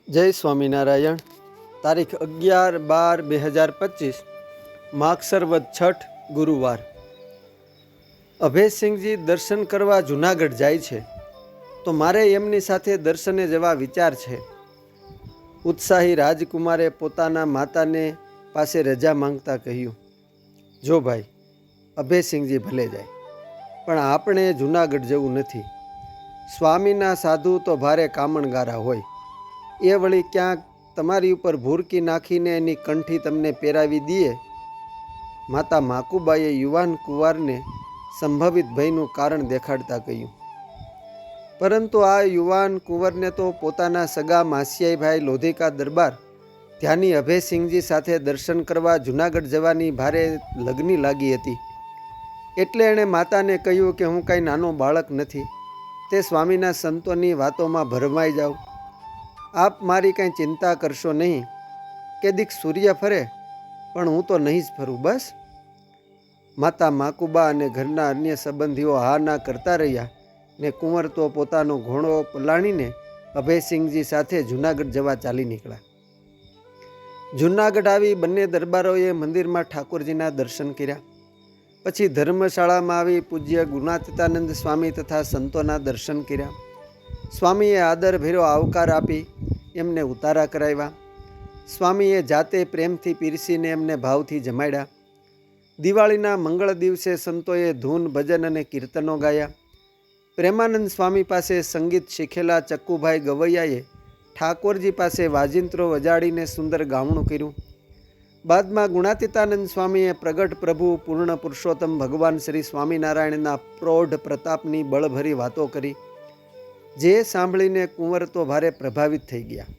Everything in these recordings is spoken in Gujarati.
જય સ્વામિનારાયણ. તારીખ 11/12/2025 માગસર વદ છઠ ગુરુવાર. અભયસિંહજી દર્શન કરવા જૂનાગઢ જાય છે તો મારે એમની સાથે દર્શને જવા વિચાર છે. ઉત્સાહી રાજકુમારે પોતાના માતાને પાસે રજા માંગતા કહ્યું, જો ભાઈ, અભયસિંહજી ભલે જાય, પણ આપણે જૂનાગઢ જવું નથી. સ્વામીના સાધુ તો ભારે કામણગારા હોય, એ વળી ક્યાંક તમારી ઉપર ભૂરકી નાખીને એની કંઠી તમને પહેરાવી દે. માતા માકુબાઈએ યુવાન કુંવારને સંભવિત ભયનું કારણ દેખાડતા કહ્યું. પરંતુ આ યુવાન કુંવરને તો પોતાના સગા માસિયાઈભાઈ લોધિકા દરબાર ધ્યાની અભયસિંહજી સાથે દર્શન કરવા જૂનાગઢ જવાની ભારે લગની લાગી હતી. એટલે એણે માતાને કહ્યું કે હું કાંઈ નાનો બાળક નથી, તે સ્વામીના સંતોની વાતોમાં ભરમાઈ જાઉં. આપ મારી કાંઈ ચિંતા કરશો નહીં. કે દીક સૂર્ય ફરે પણ હું તો નહીં જ ફરું, બસ. માતા માકુબા અને ઘરના અન્ય સંબંધીઓ હા ના કરતા રહ્યા ને કુંવર તો પોતાનો ઘોડો પલાણીને અભયસિંહજી સાથે જૂનાગઢ જવા ચાલી નીકળ્યા. જૂનાગઢ આવી બંને દરબારોએ મંદિરમાં ઠાકોરજીના દર્શન કર્યા. પછી ધર્મશાળામાં આવી પૂજ્ય ગુણાતીતાનંદ સ્વામી તથા સંતોના દર્શન કર્યા. સ્વામીએ આદરભેરો આવકાર આપી એમને ઉતારા કરાવ્યા. સ્વામીએ જાતે પ્રેમથી પીરસીને એમને ભાવથી જમાડ્યા. દિવાળીના મંગળ દિવસે સંતોએ ધૂન, ભજન અને કીર્તનો ગાયા. પ્રેમાનંદ સ્વામી પાસે સંગીત શીખેલા ચક્કુભાઈ ગવૈયાએ ઠાકોરજી પાસે વાજિંત્રો વજાડીને સુંદર ગામણું કર્યું. બાદમાં ગુણાતીતાનંદ સ્વામીએ પ્રગટ પ્રભુ પૂર્ણ પુરુષોત્તમ ભગવાન શ્રી સ્વામિનારાયણના પ્રૌઢ પ્રતાપની બળભરી વાતો કરી, જે સાંભળીને કુંવર તો ભારે પ્રભાવિત થઈ ગયા.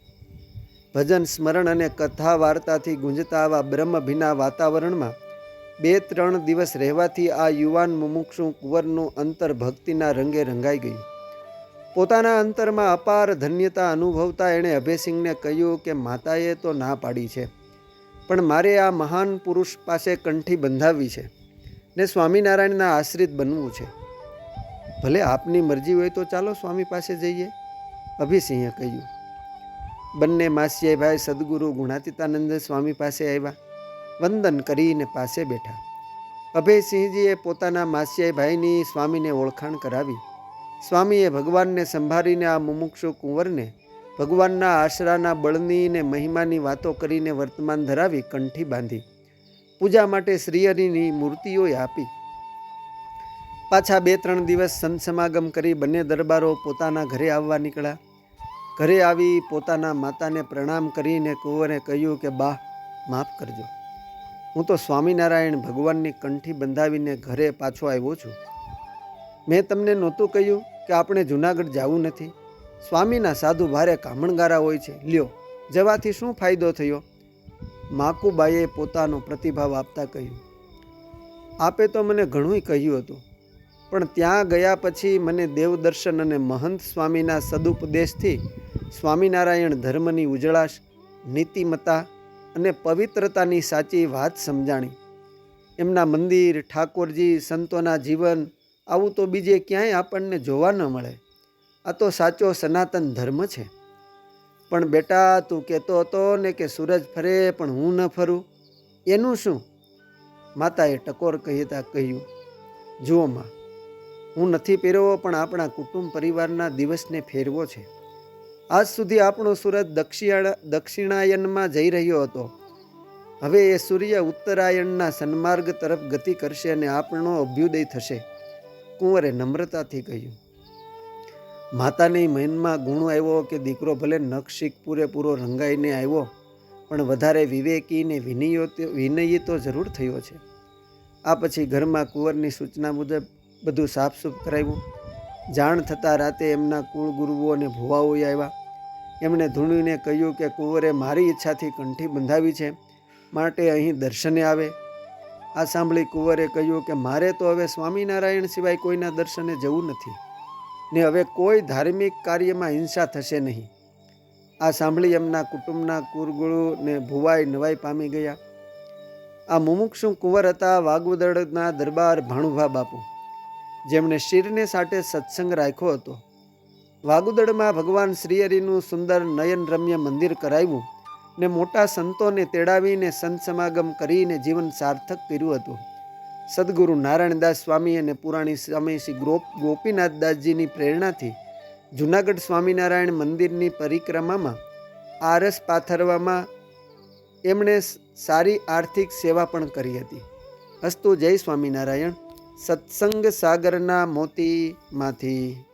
ભજન, સ્મરણ અને કથા વાર્તાથી ગુંજતા આવા બ્રહ્મભીના વાતાવરણમાં 2-3 દિવસ રહેવાથી આ યુવાન મુમુક્ષુ કુંવરનું અંતર ભક્તિના રંગે રંગાઈ ગયું. પોતાના અંતરમાં અપાર ધન્યતા અનુભવતા એણે અભયસિંહને કહ્યું કે માતાએ તો ના પાડી છે, પણ મારે આ મહાન પુરુષ પાસે કંઠી બંધાવવી છે ને સ્વામિનારાયણના આશ્રિત બનવું છે. ભલે આપની મરજી હોય તો ચાલો સ્વામી પાસે જઈએ, અભયસિંહે કહ્યું. બંને માસિયાઈભાઈ સદગુરુ ગુણાતીતાનંદ સ્વામી પાસે આવ્યા. વંદન કરીને પાસે બેઠા. અભયસિંહજીએ પોતાના માસિયાઈભાઈની સ્વામીને ઓળખાણ કરાવી. સ્વામીએ ભગવાનને સંભાળીને આ મુમુક્ષુ કુંવરને ભગવાનના આશરાના બળની ને મહિમાની વાતો કરીને વર્તમાન ધરાવી કંઠી બાંધી. પૂજા માટે શ્રીહરિની મૂર્તિઓએ આપી. પાછા 2-3 દિવસ સંત સમાગમ કરી બંને દરબારો પોતાના ઘરે આવવા નીકળ્યા. ઘરે આવી પોતાના માતાને પ્રણામ કરીને કુંવરે કહ્યું કે બા, માફ કરજો, હું તો સ્વામિનારાયણ ભગવાનની કંઠી બંધાવીને ઘરે પાછો આવ્યો છું. મેં તમને નહોતું કહ્યું કે આપણે જૂનાગઢ જવું નથી? સ્વામીના સાધુ ભારે કામણગારા હોય છે, લ્યો, જવાથી શું ફાયદો થયો? માકુબાઈએ પોતાનો પ્રતિભાવ આપતા કહ્યું, આપે તો મને ઘણું કહ્યું હતું, પણ ત્યાં ગયા પછી મને દેવદર્શન અને મહંત સ્વામીના સદુપદેશથી સ્વામિનારાયણ ધર્મની ઉજળાશ, નીતિમત્તા અને પવિત્રતાની સાચી વાત સમજાણી. એમના મંદિર, ઠાકોરજી, સંતોના જીવન આવું તો બીજે ક્યાંય આપણને જોવા ન મળે. આ તો સાચો સનાતન ધર્મ છે. પણ બેટા, તું કહેતો હતો ને કે સૂરજ ફરે પણ હું ન ફરું, એનું શું? માતાએ ટકોર કહેતા કહ્યું, જુઓ માં, હું નથી પહેરવો, પણ આપણા કુટુંબ પરિવારના દિવસને ફેરવો છે. આજ સુધી આપણો સૂરજ દક્ષિણાયનમાં જઈ રહ્યો હતો. હવે એ સૂર્ય ઉત્તરાયણના સન્માર્ગ તરફ ગતિ કરશે અને આપણો અભ્યુદય થશે, કુંવરે નમ્રતાથી કહ્યું. માતાની મનમાં ગુણ આવ્યો કે દીકરો ભલે નખશીક પૂરેપૂરો રંગાઈને આવ્યો, પણ વધારે વિવેકી ને વિનયી તો જરૂર થયો છે. આ પછી ઘરમાં કુંવરની સૂચના મુજબ બધું સાફસૂફ કરાવ્યું. જાણ થતાં રાતે એમના કુળગુરુઓ અને ભુવાઓ આવ્યા. એમણે ધૂણીને કહ્યું કે કુંવરે મારી ઈચ્છાથી કંઠી બંધાવી છે, માટે અહીં દર્શને આવે. આ સાંભળી કુંવરે કહ્યું કે મારે તો હવે સ્વામિનારાયણ સિવાય કોઈના દર્શને જવું નથી ને હવે કોઈ ધાર્મિક કાર્યમાં હિંસા થશે નહીં. આ સાંભળી એમના કુટુંબના કુળગુરુ ને ભુવાઈ નવાઈ પામી ગયા. આ મુમુક્ષુ કુંવર હતા વાગવદળના દરબાર ભાણુભા બાપુ, જેમણે શિરને સાટે સત્સંગ રાખ્યો હતો. વાગુદડમાં ભગવાન શ્રીહરિનું સુંદર નયનરમ્ય મંદિર કરાવ્યું ને મોટા સંતોને તેડાવીને સંત સમાગમ કરીને જીવન સાર્થક કર્યું હતું. સદગુરુ નારાયણદાસ સ્વામી અને પુરાણી સ્વામી શ્રી ગોપીનાથદાસજીની પ્રેરણાથી જૂનાગઢ સ્વામિનારાયણ મંદિરની પરિક્રમામાં આરસ પાથરવામાં એમણે સારી આર્થિક સેવા પણ કરી હતી. અસ્તુ. જય સ્વામિનારાયણ. સત્સંગ સાગરના મોતીમાંથી